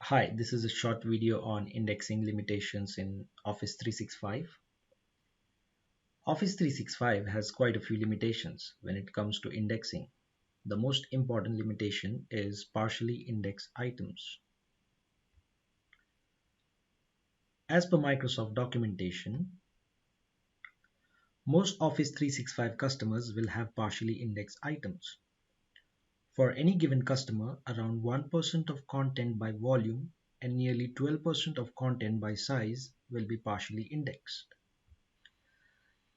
Hi, this is a short video on indexing limitations in Office 365. Office 365 has quite a few limitations when it comes to indexing. The most important limitation is partially indexed items. As per Microsoft documentation, most Office 365 customers will have partially indexed items. For any given customer, around 1% of content by volume and nearly 12% of content by size will be partially indexed.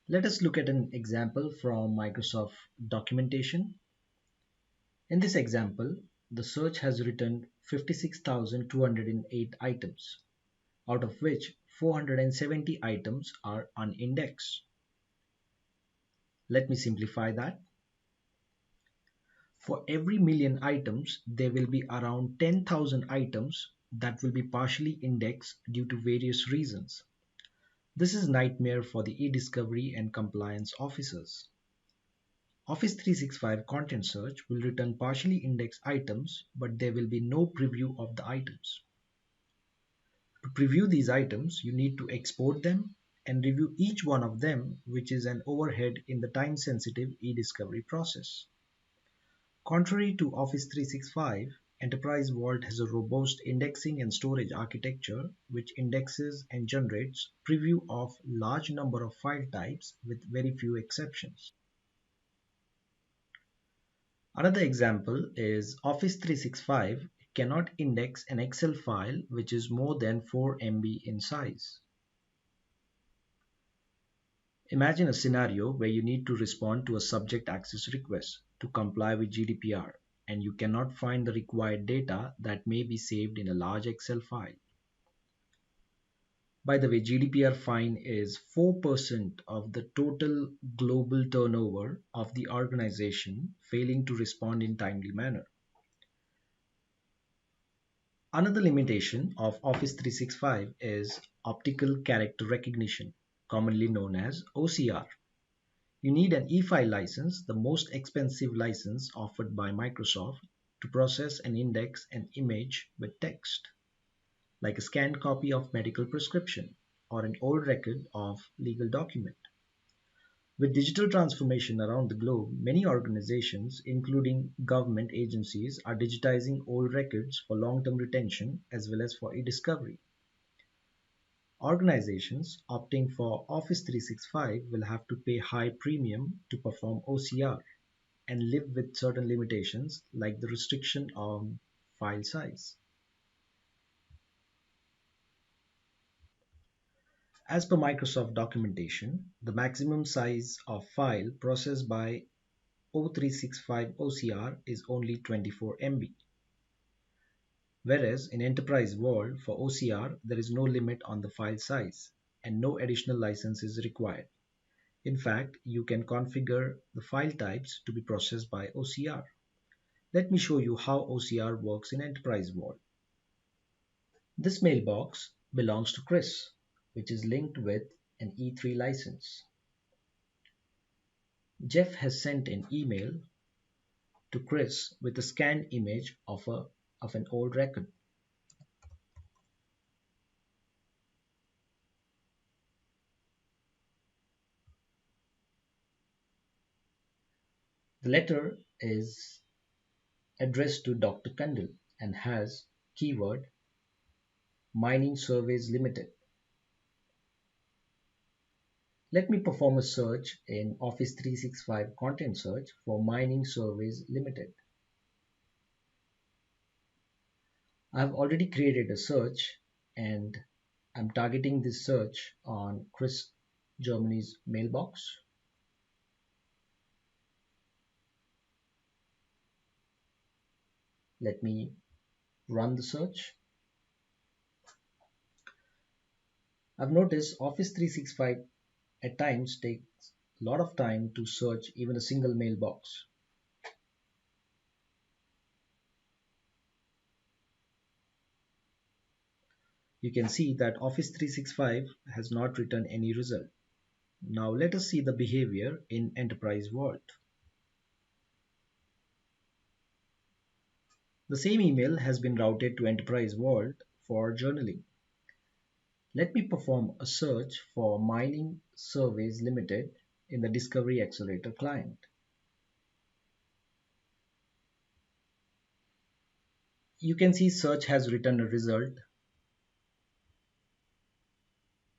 Let us look at an example from Microsoft documentation. In this example, the search has returned 56,208 items, out of which 470 items are unindexed. Let me simplify that. For every million items, there will be around 10,000 items that will be partially indexed due to various reasons. This is a nightmare for the e-discovery and compliance officers. Office 365 Content Search will return partially indexed items, but there will be no preview of the items. To preview these items, you need to export them and review each one of them, which is an overhead in the time-sensitive e-discovery process. Contrary to Office 365, Enterprise Vault has a robust indexing and storage architecture which indexes and generates preview of large number of file types with very few exceptions. Another example is Office 365 cannot index an Excel file which is more than 4 MB in size. Imagine a scenario where you need to respond to a subject access request to comply with GDPR and you cannot find the required data that may be saved in a large Excel file. By the way, GDPR fine is 4% of the total global turnover of the organization failing to respond in timely manner. Another limitation of Office 365 is optical character recognition, commonly known as OCR. You need an e-file license, the most expensive license offered by Microsoft, to process and index an image with text, like a scanned copy of medical prescription or an old record of legal document. With digital transformation around the globe, many organizations, including government agencies, are digitizing old records for long-term retention as well as for e-discovery. Organizations opting for Office 365 will have to pay high premium to perform OCR and live with certain limitations like the restriction on file size. As per Microsoft documentation, the maximum size of file processed by O365 OCR is only 24 MB. Whereas in Enterprise Vault for OCR, there is no limit on the file size and no additional license is required. In fact, you can configure the file types to be processed by OCR. Let me show you how OCR works in Enterprise Vault. This mailbox belongs to Chris, which is linked with an E3 license. Jeff has sent an email to Chris with a scanned image of an old record. The letter is addressed to Dr. Kandil and has keyword Mining Surveys Limited. Let me perform a search in Office 365 Content Search for Mining Surveys Limited. I have already created a search and I'm targeting this search on Chris Germany's mailbox. Let me run the search. I've noticed Office 365 at times takes a lot of time to search even a single mailbox. You can see that Office 365 has not returned any result. Now let us see the behavior in Enterprise Vault. The same email has been routed to Enterprise Vault for journaling. Let me perform a search for Mining Surveys Limited in the Discovery Accelerator client. You can see search has returned a result,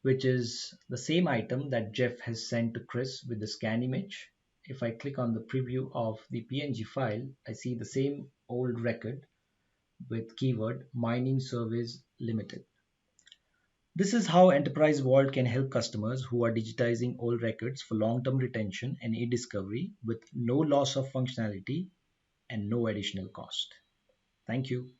which is the same item that Jeff has sent to Chris with the scan image. If I click on the preview of the PNG file, I see the same old record with keyword Mining Surveys Limited. This is how Enterprise Vault can help customers who are digitizing old records for long-term retention and e-discovery with no loss of functionality and no additional cost. Thank you.